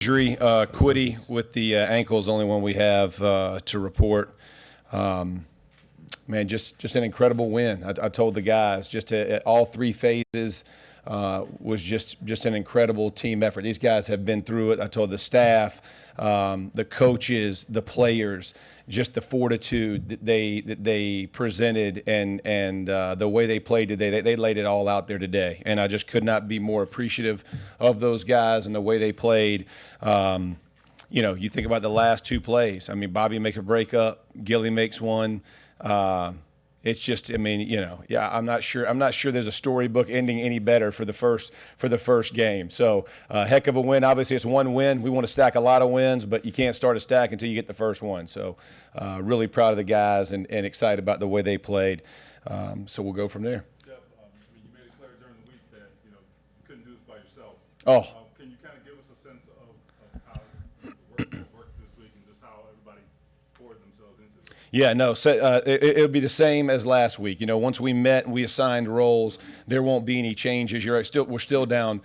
Injury, Quiddy with the ankle is the only one we have to report. Man, just an incredible win. I told the guys just at all three phases was just an incredible team effort. These guys have been through it. I told the staff, the coaches, the players, just the fortitude that they presented and the way they played today. They laid it all out there today, and I just could not be more appreciative of those guys and the way they played. You think about the last two plays. I mean, Bobby makes a break up, Gilly makes one. It's just, I'm not sure there's a storybook ending any better for the first game. So, heck of a win. Obviously, it's one win. We want to stack a lot of wins, but you can't start a stack until you get the first one. So, really proud of the guys and excited about the way they played. So we'll go from there. Jeff, you made it clear during the week that you couldn't do this by yourself. Oh. Can you kind of give us a sense of how the work this week and just how everybody poured themselves into this? Yeah, no, so, it'll be the same as last week. Once we met and we assigned roles, there won't be any changes. We're still down,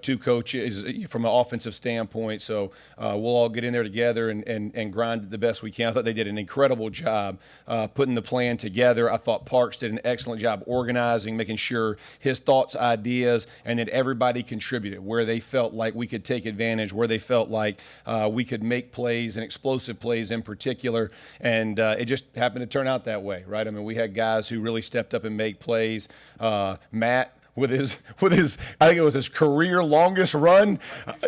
two coaches from an offensive standpoint. So we'll all get in there together and grind it the best we can. I thought they did an incredible job putting the plan together. I thought Parks did an excellent job organizing, making sure his thoughts, ideas, and that everybody contributed where they felt like we could take advantage, where they felt like we could make plays and explosive plays in particular. And it just happened to turn out that way, right? I mean, we had guys who really stepped up and made plays. Matt, with his, I think it was his career longest run.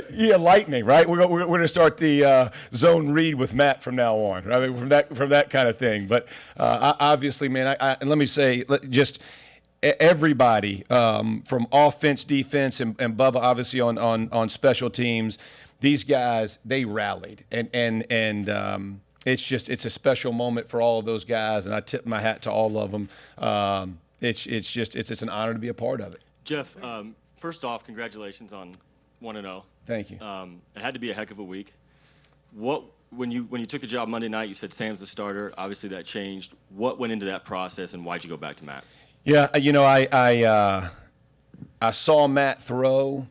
Lightning, right? We're going to start the zone read with Matt from now on. I mean, from that kind of thing. But obviously, man, and let me say, just everybody from offense, defense, and Bubba, obviously on special teams. These guys, they rallied, and it's a special moment for all of those guys, and I tip my hat to all of them. It's an honor to be a part of it. Jeff, first off, congratulations on 1-0. Thank you. It had to be a heck of a week. When you took the job Monday night, you said Sam's the starter. Obviously, that changed. What went into that process, and why'd you go back to Matt? Yeah, I saw Matt throw.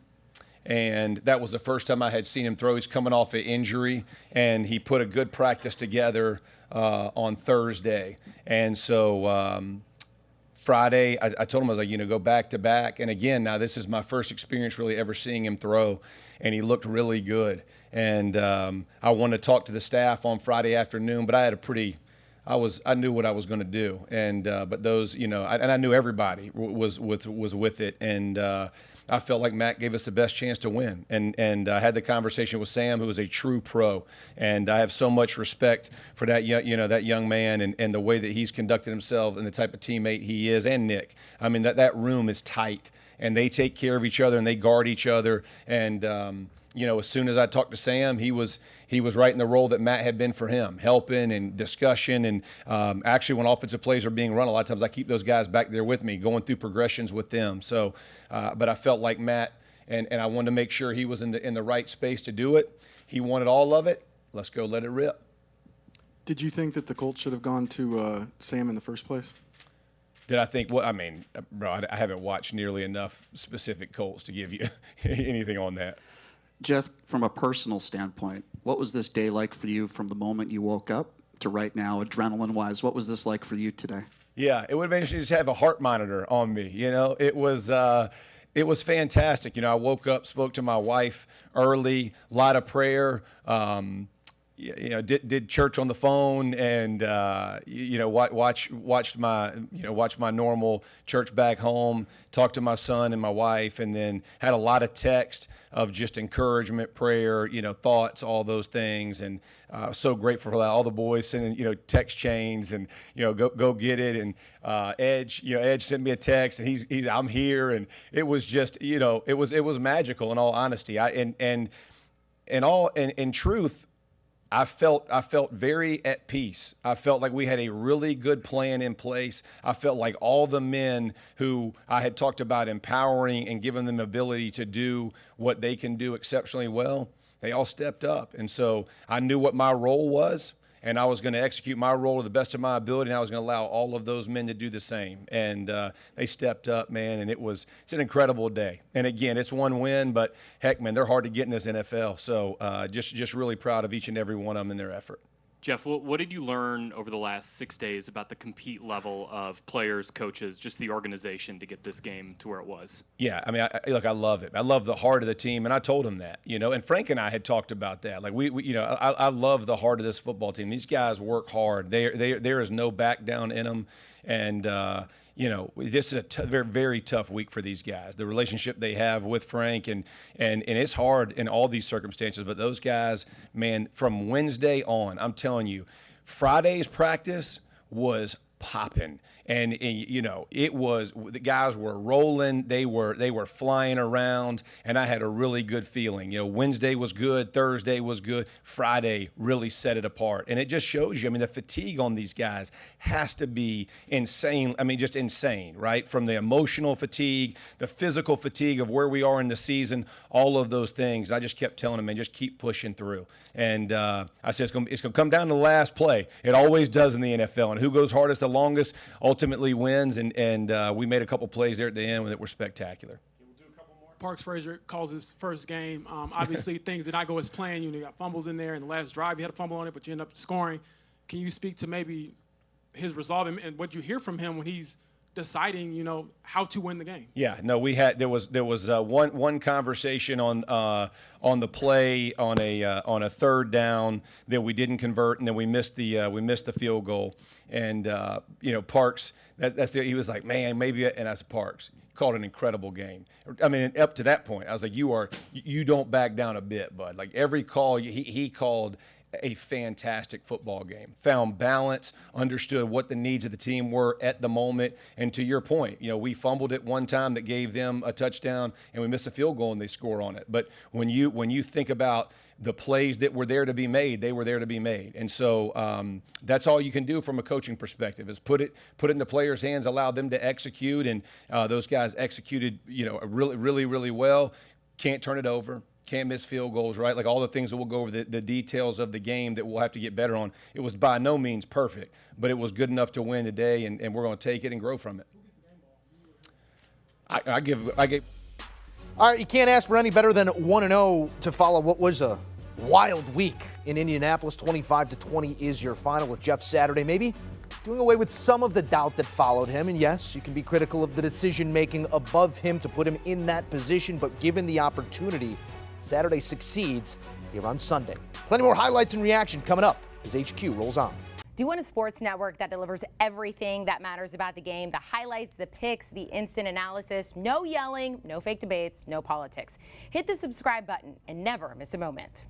And that was the first time I had seen him throw. He's coming off an injury, and he put a good practice together on Thursday. And so Friday, I told him, I was like, go back to back. And again, now this is my first experience really ever seeing him throw, and he looked really good. And I wanted to talk to the staff on Friday afternoon, but I had I knew what I was going to do. And but those, and I knew everybody was with it. And I felt like Matt gave us the best chance to win, and I had the conversation with Sam, who is a true pro, and I have so much respect for that young man and the way that he's conducted himself and the type of teammate he is, and Nick. I mean that room is tight, and they take care of each other and they guard each other, and as soon as I talked to Sam, he was right in the role that Matt had been for him, helping and discussion. And actually, when offensive plays are being run, a lot of times I keep those guys back there with me, going through progressions with them. So, but I felt like Matt, and I wanted to make sure he was in the right space to do it. He wanted all of it. Let's go, let it rip. Did you think that the Colts should have gone to Sam in the first place? Did I think? Well, I mean, bro, I haven't watched nearly enough specific Colts to give you anything on that. Jeff, from a personal standpoint, what was this day like for you from the moment you woke up to right now, adrenaline-wise? What was this like for you today? Yeah, it would have been interesting to just have a heart monitor on me. It was fantastic. I woke up, spoke to my wife early, a lot of prayer. Did church on the phone, and watched my normal church back home. Talked to my son and my wife, and then had a lot of text of just encouragement, prayer, thoughts, all those things, and so grateful for that. All the boys sending text chains, and go get it, and Edge sent me a text, and he's I'm here, and it was just it was magical in all honesty. In truth, I felt very at peace. I felt like we had a really good plan in place. I felt like all the men who I had talked about empowering and giving them ability to do what they can do exceptionally well, they all stepped up. And so I knew what my role was, and I was going to execute my role to the best of my ability, and I was going to allow all of those men to do the same. And they stepped up, man, and it's an incredible day. And again, it's one win, but heck, man, they're hard to get in this NFL. So just really proud of each and every one of them in their effort. Jeff, what did you learn over the last 6 days about the compete level of players, coaches, just the organization to get this game to where it was? Yeah, I mean, look, I love it. I love the heart of the team, and I told him that, and Frank and I had talked about that. Like I love the heart of this football team. These guys work hard. There is no back down in them, and this is a very, very tough week for these guys. The relationship they have with Frank, and it's hard in all these circumstances. But those guys, man, from Wednesday on, I'm telling you, Friday's practice was popping. And it was, the guys were rolling, they were flying around, and I had a really good feeling. Wednesday was good, Thursday was good, Friday really set it apart. And it just shows you, the fatigue on these guys has to be insane. Just insane, right? From the emotional fatigue, the physical fatigue of where we are in the season, all of those things. I just kept telling them, man, just keep pushing through. And I said, it's going to come down to the last play. It always does in the NFL. And who goes hardest the longest ultimately wins. And we made a couple plays there at the end that were spectacular. Parks Frazier calls his first game. Obviously, things did not go as planned. You got fumbles in there. In the last drive, you had a fumble on it, but you end up scoring. Can you speak to maybe his resolve and what you hear from him when he's deciding, how to win the game? Yeah, no, there was one conversation on the play on a third down that we didn't convert, and then we missed the field goal. And Parks, he was like, man, maybe. And I said, Parks called an incredible game. Up to that point, I was like, you don't back down a bit, bud. Like every call he called a fantastic football game. Found balance, understood what the needs of the team were at the moment. And to your point, we fumbled it one time that gave them a touchdown, and we missed a field goal and they score on it. But when you think about the plays that were there to be made, they were there to be made. And so that's all you can do from a coaching perspective is put it in the players' hands, allow them to execute. And those guys executed, really, really, really well. Can't turn it over. Can't miss field goals, right? Like all the things that we'll go over, the details of the game that we'll have to get better on. It was by no means perfect, but it was good enough to win today, and we're going to take it and grow from it. I give. All right, you can't ask for any better than 1-0 to follow what was a wild week in Indianapolis. 25-20 is your final with Jeff Saturday. Maybe doing away with some of the doubt that followed him. And yes, you can be critical of the decision-making above him to put him in that position, but given the opportunity, Saturday succeeds here on Sunday. Plenty more highlights and reaction coming up as HQ rolls on. Do you want a sports network that delivers everything that matters about the game? The highlights, the picks, the instant analysis, no yelling, no fake debates, no politics. Hit the subscribe button and never miss a moment.